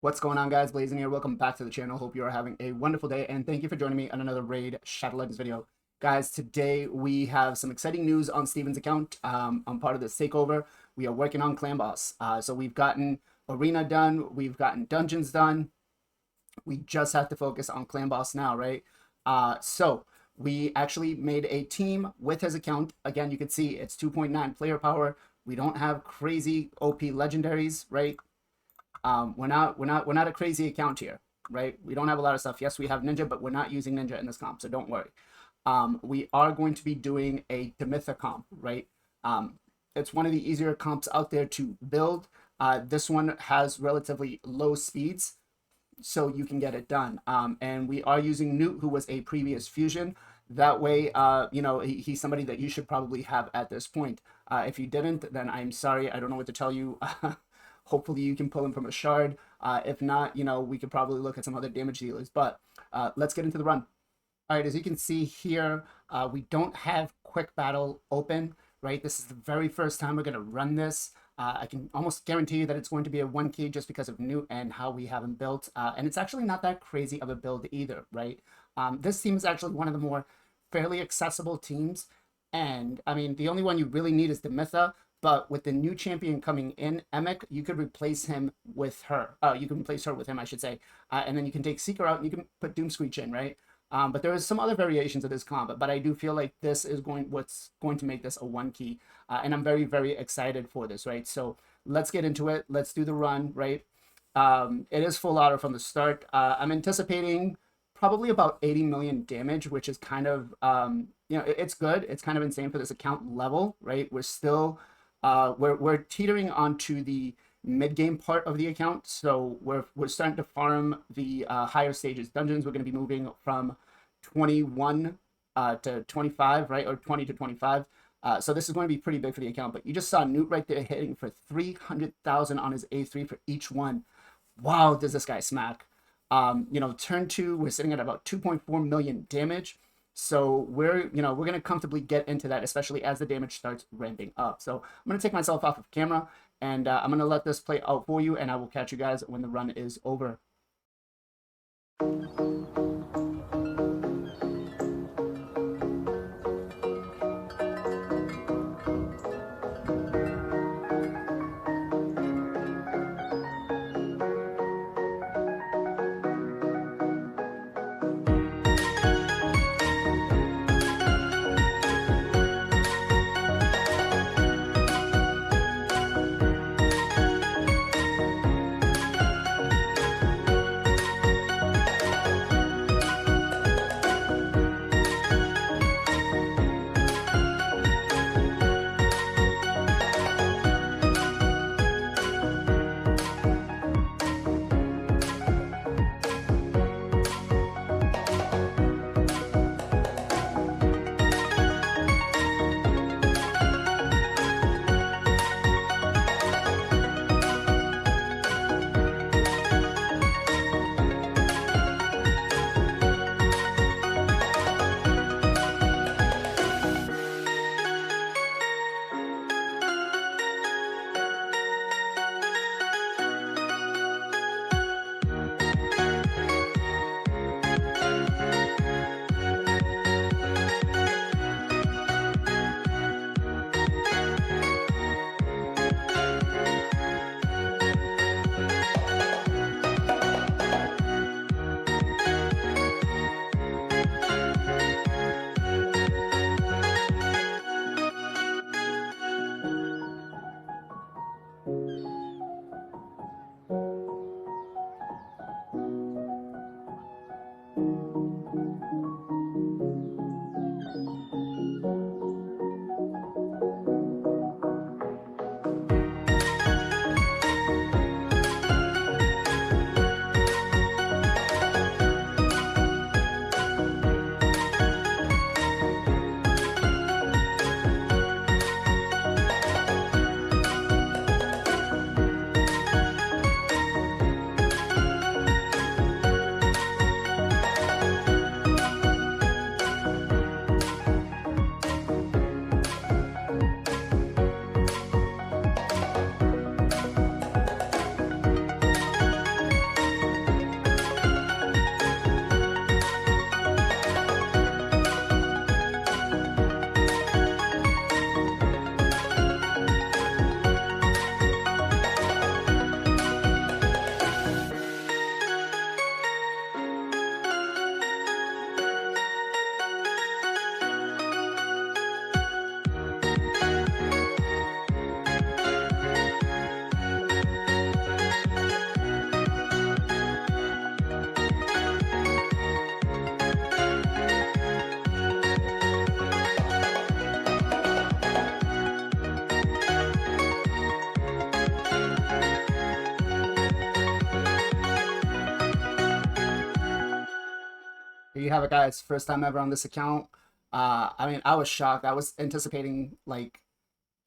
What's going on, guys? Blazing here. Welcome back to the channel. Hope you are having a wonderful day, and thank you for joining me on another Raid Shadow Legends video. Guys, today we have some exciting news on Steven's account. I'm part of this takeover. We are working on Clan Boss. So we've gotten Arena done. We've gotten Dungeons done. We just have to focus on Clan Boss now, right? So we actually made a team with his account. Again, you can see it's 2.9 player power. We don't have crazy OP legendaries, right? We're not a crazy account here, right? We don't have a lot of stuff. Yes, we have Ninja, but we're not using Ninja in this comp, so don't worry. We are going to be doing a Demitha comp, right? It's one of the easier comps out there to build. This one has relatively low speeds, so you can get it done. And we are using Gnut, who was a previous fusion. That way, you know, he's somebody that you should probably have at this point. If you didn't, then I'm sorry. I don't know what to tell you. Hopefully you can pull him from a shard. If not, you know, we could probably look at some other damage dealers. But let's get into the run. All right, as you can see here, we don't have quick battle open, right? This is the very first time we're going to run this. I can almost guarantee you that it's going to be a 1K just because of Gnut and how we have him built. And it's actually not that crazy of a build either, right? This team is actually one of the more fairly accessible teams. And, I mean, the only one you really need is Demitha. But with the new champion coming in, Emek, you could replace him with her. You can replace her with him, I should say. And then you can take Seeker out and you can put Doomscreech in, right? But there is some other variations of this comp. But I do feel like this is what's going to make this a 1-key. And I'm very, very excited for this, right? So let's get into it. Let's do the run, right? It is full auto from the start. I'm anticipating probably about 80 million damage, which is kind of, you know, it's good. It's kind of insane for this account level, right? We're still... we're teetering onto the mid-game part of the account, so we're starting to farm the higher stages. Dungeons, we're going to be moving from 21 to 25, right, or 20 to 25. So this is going to be pretty big for the account, but you just saw Gnut right there hitting for 300,000 on his A3 for each one. Wow, does this guy smack. You know, turn 2, we're sitting at about 2.4 million damage. So we're going to comfortably get into that, especially as the damage starts ramping up. So I'm going to take myself off of camera, and I'm going to let this play out for you, and I will catch you guys when the run is over. Here you have it, guys. First time ever on this account. I mean, I was shocked. I was anticipating like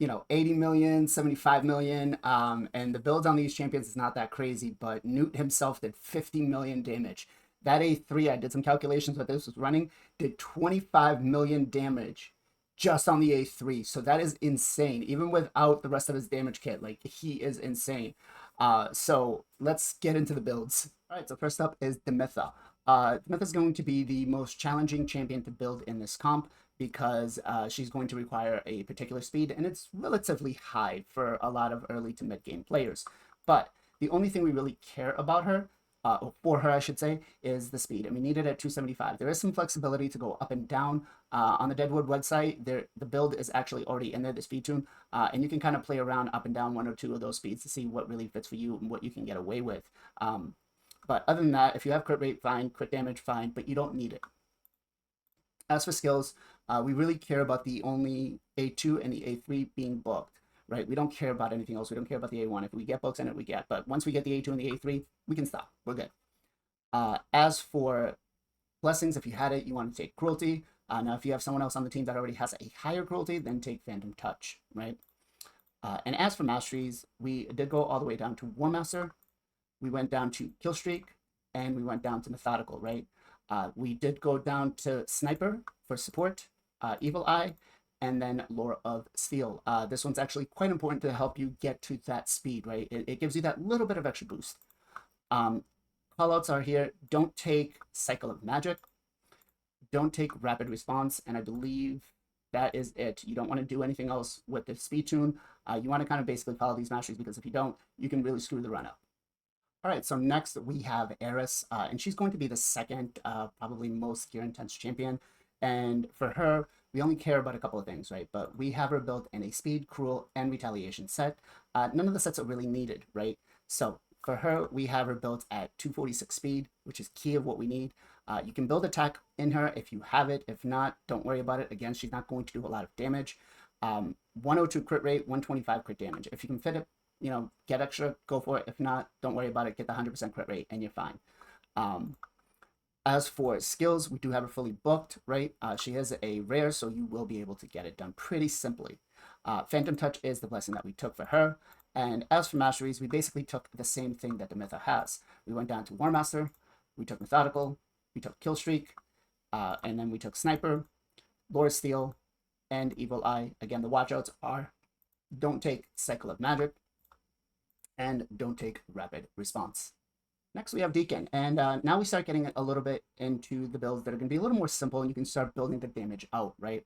80 million, 75 million. And the build on these champions is not that crazy, but Gnut himself did 50 million damage. That A3, I did some calculations what this was running, did 25 million damage just on the A3. So that is insane, even without the rest of his damage kit. Like, he is insane. So let's get into the builds. All right, so first up is Dimitha. Dimitha is going to be the most challenging champion to build in this comp because she's going to require a particular speed, and it's relatively high for a lot of early to mid game players. But the only thing we really care about her, for her, I should say, is the speed, and we need it at 275. There is some flexibility to go up and down. On the Deadwood website, the build is actually already in there, the speed tune, and you can kind of play around up and down one or two of those speeds to see what really fits for you and what you can get away with. But other than that, if you have crit rate, fine, crit damage, fine, but you don't need it. As for skills, we really care about the only A2 and the A3 being booked, right? We don't care about anything else. We don't care about the A1. If we get books in it, we get. But once we get the A2 and the A3, we can stop. We're good. As for blessings, if you had it, you want to take cruelty. Now, if you have someone else on the team that already has a higher cruelty, then take phantom touch, right? And as for masteries, we did go all the way down to War Master. We went down to kill streak, and we went down to methodical, right? We did go down to Sniper for support, Evil Eye, and then Lore of Steel. This one's actually quite important to help you get to that speed, right? It gives you that little bit of extra boost. Callouts are here. Don't take Cycle of Magic. Don't take Rapid Response, and I believe that is it. You don't want to do anything else with the speed tune. You want to kind of basically follow these masteries, because if you don't, you can really screw the run up. All right, so next we have Eris, and she's going to be the second, probably most gear intense champion. And for her, we only care about a couple of things, right? But we have her built in a speed, cruel, and retaliation set. None of the sets are really needed, right? So for her, we have her built at 246 speed, which is key of what we need. You can build attack in her if you have it. If not, don't worry about it. Again, she's not going to do a lot of damage. 102 crit rate, 125 crit damage. If you can fit it, get extra, go for it. If not, don't worry about it. Get the 100% crit rate and you're fine. As for skills, we do have her fully booked, right? She has a rare, so you will be able to get it done pretty simply. Phantom Touch is the blessing that we took for her. And as for masteries, we basically took the same thing that Dimitha has. We went down to War Master, we took Methodical, we took Kill Streak, and then we took Sniper, Lore of Steel, and Evil Eye. Again, the watchouts are don't take Cycle of Magic, and don't take Rapid Response. Next, we have Deacon, and now we start getting a little bit into the builds that are going to be a little more simple, and you can start building the damage out, right?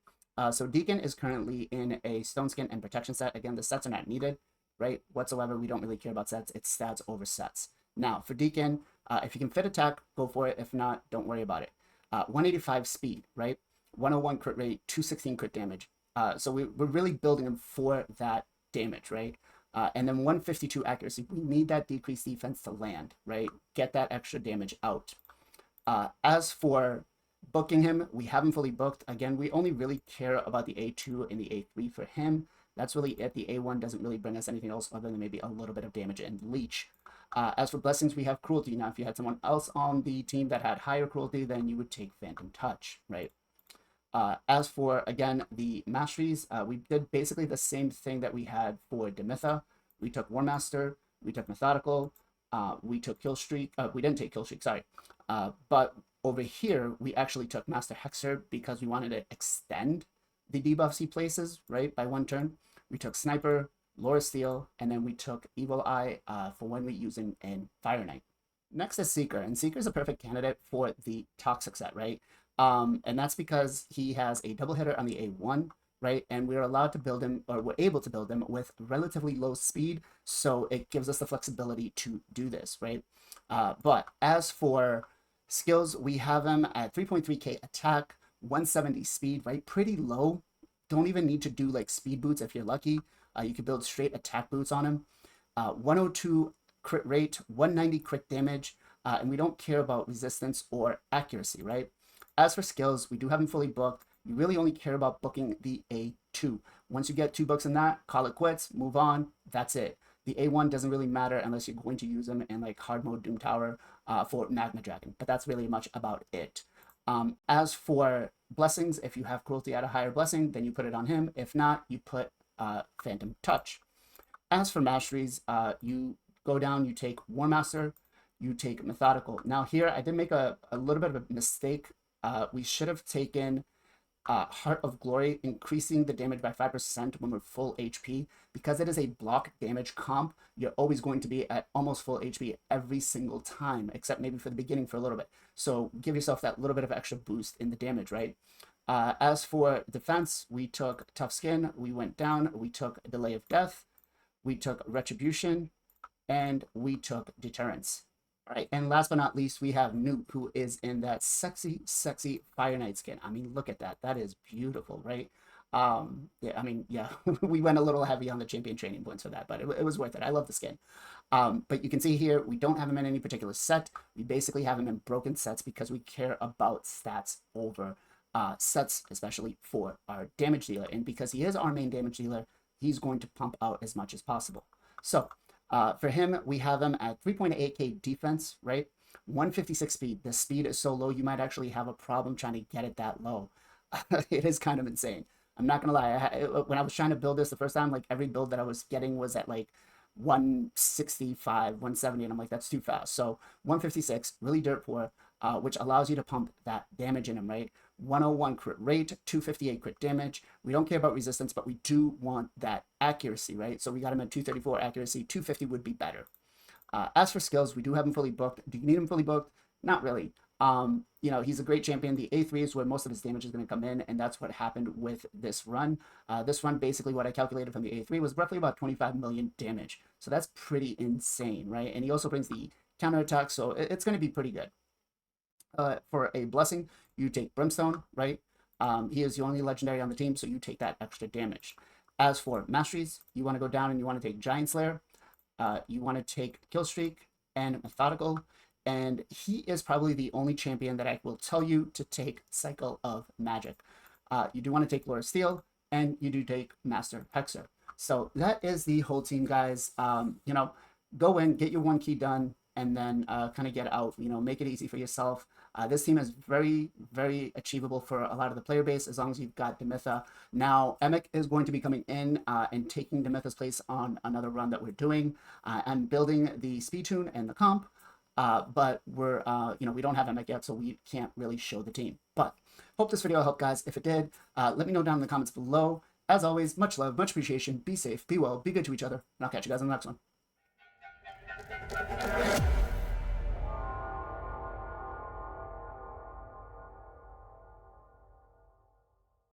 So Deacon is currently in a Stone Skin and Protection set. Again, the sets are not needed, right? Whatsoever, we don't really care about sets. It's stats over sets. Now, for Deacon, if you can fit attack, go for it. If not, don't worry about it. 185 speed, right? 101 crit rate, 216 crit damage. So we're really building him for that damage, right? And then 152 accuracy. We need that decreased defense to land, right? Get that extra damage out. As for booking him, we have him fully booked. Again, we only really care about the A2 and the A3 for him. That's really it. The A1 doesn't really bring us anything else other than maybe a little bit of damage and leech. As for blessings, we have cruelty. Now, if you had someone else on the team that had higher cruelty, then you would take Phantom Touch, right? As for, again, the masteries, we did basically the same thing that we had for Dimitha. We took War Master, we took Methodical, we took Kill Streak. We didn't take Kill Streak, sorry. But over here, we actually took Master Hexer because we wanted to extend the debuffs he places, right, by one turn. We took Sniper, Lore of Steel, and then we took Evil Eye for when we use him in Fire Knight. Next is Seeker, and Seeker is a perfect candidate for the Toxic set, right? And that's because he has a double hitter on the A1, right? And we're allowed to build him, or we're able to build him with relatively low speed, so it gives us the flexibility to do this, right? But as for skills, we have him at 3.3k attack, 170 speed, right? Pretty low. Don't even need to do like speed boots if you're lucky. You could build straight attack boots on him. 102 crit rate, 190 crit damage, and we don't care about resistance or accuracy, right? As for skills, we do have him fully booked. You really only care about booking the A2. Once you get 2 books in that, call it quits, move on, that's it. The A1 doesn't really matter unless you're going to use them in like hard mode Doom Tower for Magma Dragon, but that's really much about it. As for blessings, if you have cruelty at a higher blessing, then you put it on him. If not, you put Phantom Touch. As for masteries, you go down, you take War Master, you take Methodical. Now here, I did make a little bit of a mistake. We should have taken Heart of Glory, increasing the damage by 5% when we're full HP. Because it is a block damage comp, you're always going to be at almost full HP every single time, except maybe for the beginning for a little bit. So give yourself that little bit of extra boost in the damage, right? As for defense, we took Tough Skin, we went down, we took Delay of Death, we took Retribution, and we took Deterrence. All right, and last but not least, we have Gnut, who is in that sexy, sexy Fire Knight skin. I mean, look at that. That is beautiful, right? Yeah, I mean, yeah, we went a little heavy on the champion training points for that, but it was worth it. I love the skin. But you can see here, we don't have him in any particular set. We basically have him in broken sets because we care about stats over sets, especially for our damage dealer. And because he is our main damage dealer, he's going to pump out as much as possible. So for him, we have him at 3.8k defense, right? 156 speed. The speed is so low, you might actually have a problem trying to get it that low. It is kind of insane. I'm not gonna lie. When I was trying to build this the first time, like every build that I was getting was at like 165, 170, and I'm like, that's too fast. So 156, really dirt poor, which allows you to pump that damage in him, right? 101 crit rate, 258 crit damage. We don't care about resistance, but we do want that accuracy, right? So we got him at 234 accuracy. 250 would be better. As for skills, we do have him fully booked. Do you need him fully booked? Not really. You know, he's a great champion. The A3 is where most of his damage is going to come in, and that's what happened with this run. This run, basically what I calculated from the A3 was roughly about 25 million damage. So that's pretty insane, right? And he also brings the counterattack, so it's going to be pretty good. For a blessing, you take Brimstone, right? He is the only legendary on the team, so you take that extra damage. As for masteries, you want to go down and you want to take Giant Slayer. You want to take Killstreak and Methodical. And he is probably the only champion that I will tell you to take Cycle of Magic. You do want to take Lord of Steel, and you do take Master Hexer. So that is the whole team, guys. You know, go in, get your one key done, and then kind of get out. You know, make it easy for yourself. This team is very, very achievable for a lot of the player base as long as you've got Demitha. Now, Emic is going to be coming in and taking Demitha's place on another run that we're doing. I'm building the speed tune and the comp. But we're, you know, we don't have Emic yet, so we can't really show the team. But hope this video helped, guys. If it did, let me know down in the comments below. As always, much love, much appreciation. Be safe, be well, be good to each other, and I'll catch you guys in the next one.